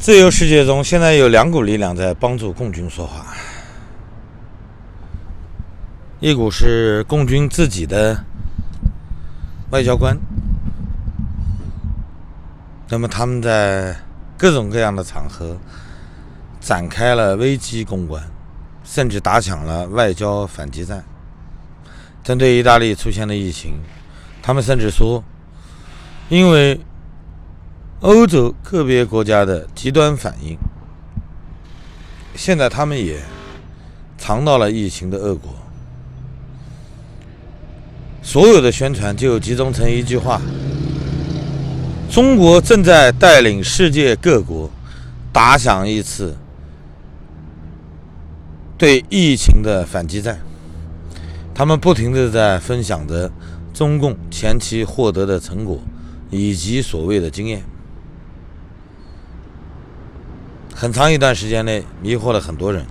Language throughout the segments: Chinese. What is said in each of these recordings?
自由世界中，现在有两股力量在帮助共军说话，一股是共军自己的外交官，那么他们在各种各样的场合展开了危机公关，甚至打响了外交反击战。针对意大利出现的疫情，他们甚至说，因为欧洲个别国家的极端反应，现在他们也尝到了疫情的恶果。所有的宣传就集中成一句话：中国正在带领世界各国打响一次对疫情的反击战。他们不停地在分享着中共前期获得的成果以及所谓的经验。很长一段时间内迷惑了很多人，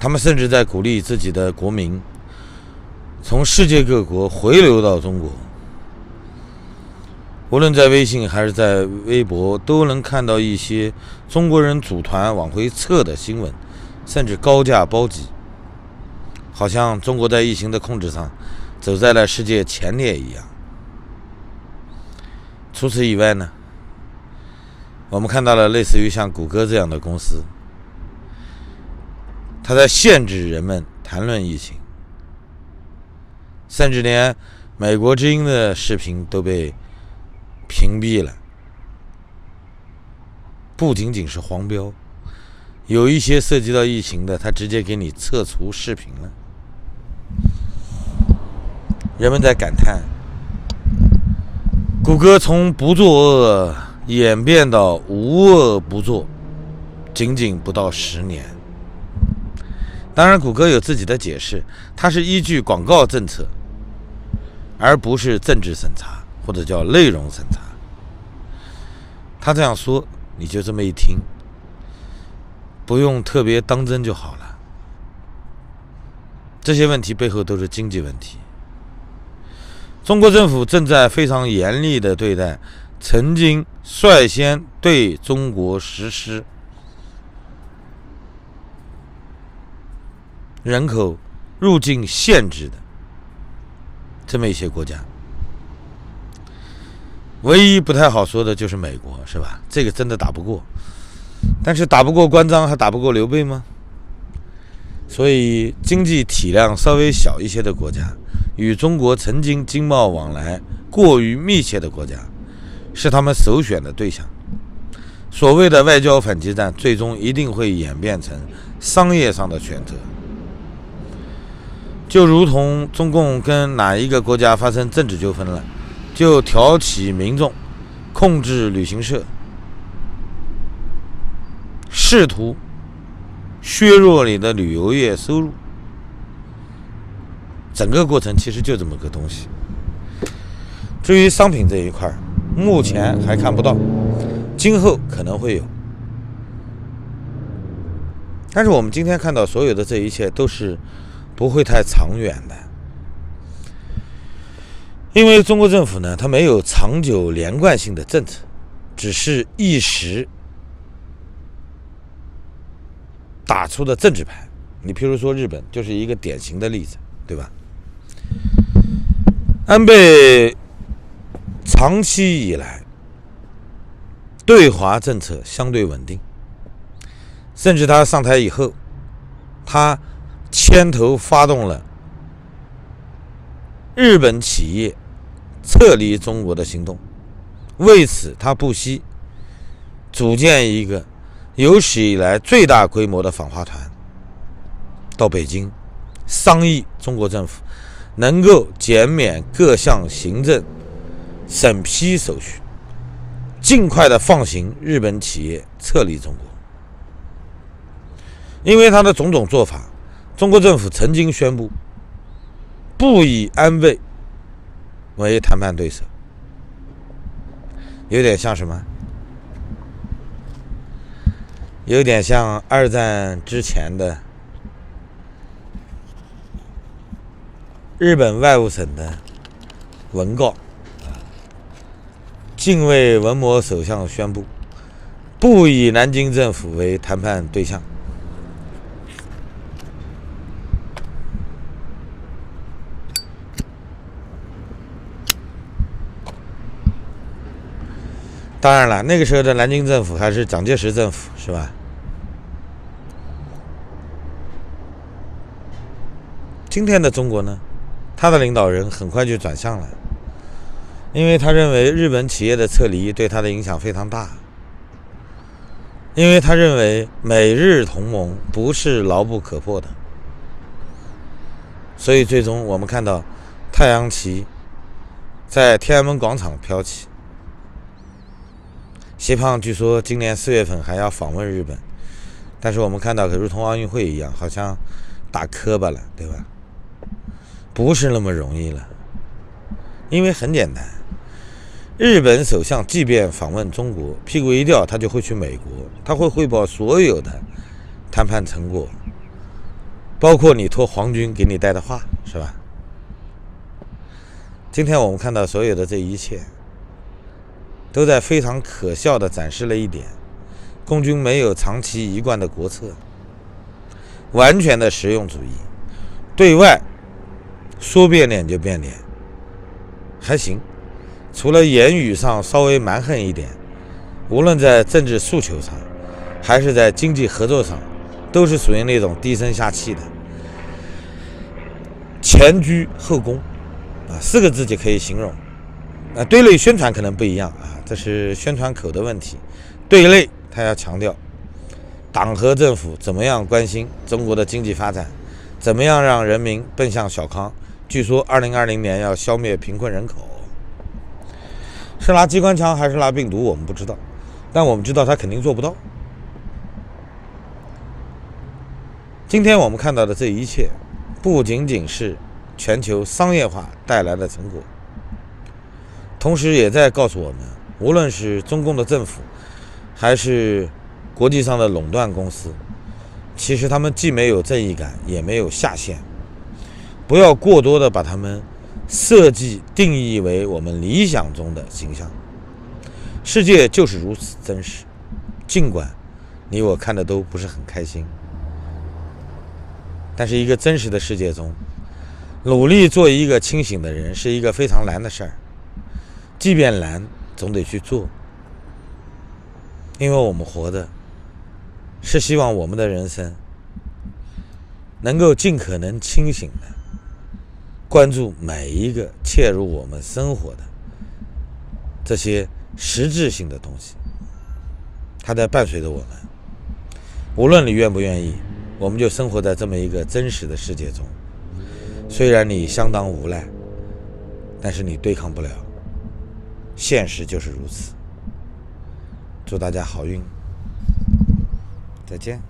他们甚至在鼓励自己的国民从世界各国回流到中国。无论在微信还是在微博，都能看到一些中国人组团往回撤的新闻，甚至高价包机，好像中国在疫情的控制上走在了世界前列一样。除此以外呢，我们看到了类似于像谷歌这样的公司，它在限制人们谈论疫情，甚至连美国之音的视频都被屏蔽了。不仅仅是黄标，有一些涉及到疫情的，它直接给你撤除视频了。人们在感叹，谷歌从不作恶演变到无恶不作，仅仅不到10年。当然谷歌有自己的解释，它是依据广告政策，而不是政治审查或者叫内容审查。他这样说你就这么一听，不用特别当真就好了。这些问题背后都是经济问题。中国政府正在非常严厉地对待曾经率先对中国实施人口入境限制的这么一些国家。唯一不太好说的就是美国，是吧？这个真的打不过。但是打不过关张还打不过刘备吗？所以经济体量稍微小一些的国家，与中国曾经经贸往来过于密切的国家，是他们首选的对象。所谓的外交反击战，最终一定会演变成商业上的选择。就如同中共跟哪一个国家发生政治纠纷了，就挑起民众控制旅行社，试图削弱你的旅游业收入。整个过程其实就这么个东西。至于商品这一块，目前还看不到，今后可能会有。但是我们今天看到所有的这一切都是不会太长远的，因为中国政府呢，它没有长久连贯性的政策，只是一时打出的政治牌。你譬如说日本就是一个典型的例子，对吧？安倍长期以来对华政策相对稳定，甚至他上台以后，他牵头发动了日本企业撤离中国的行动。为此他不惜组建一个有史以来最大规模的访华团到北京，商议中国政府能够减免各项行政审批手续，尽快的放行日本企业撤离中国。因为他的种种做法，中国政府曾经宣布不以安倍为谈判对手。有点像什么？有点像二战之前的日本外务省的文告，近卫文磨首相宣布不以南京政府为谈判对象。当然了，那个时候的南京政府还是蒋介石政府，是吧？今天的中国呢，他的领导人很快就转向了，因为他认为日本企业的撤离对他的影响非常大，因为他认为美日同盟不是牢不可破的，所以最终我们看到太阳旗在天安门广场飘起。习胖据说今年4月份还要访问日本，但是我们看到可如同奥运会一样，好像打磕巴了，对吧？不是那么容易了，因为很简单，日本首相即便访问中国，屁股一掉他就会去美国，他会汇报所有的谈判成果，包括你托皇军给你带的话，是吧？今天我们看到所有的这一切都在非常可笑地展示了一点，共军没有长期一贯的国策，完全的实用主义，对外说变脸就变脸，还行，除了言语上稍微蛮横一点，无论在政治诉求上还是在经济合作上，都是属于那种低声下气的，前居后恭4个字就可以形容。对内宣传可能不一样这是宣传口的问题。对内他要强调党和政府怎么样关心中国的经济发展，怎么样让人民奔向小康。据说2020年要消灭贫困人口，是拿机关枪还是拿病毒我们不知道，但我们知道他肯定做不到。今天我们看到的这一切不仅仅是全球商业化带来的成果，同时也在告诉我们，无论是中共的政府还是国际上的垄断公司，其实他们既没有正义感也没有下限，不要过多的把他们设计定义为我们理想中的形象。世界就是如此真实，尽管你我看的都不是很开心，但是一个真实的世界中，努力做一个清醒的人是一个非常难的事儿，即便难总得去做，因为我们活的是希望我们的人生能够尽可能清醒的关注每一个切入我们生活的这些实质性的东西，它在伴随着我们，无论你愿不愿意，我们就生活在这么一个真实的世界中。虽然你相当无奈，但是你对抗不了，现实就是如此。祝大家好运，再见。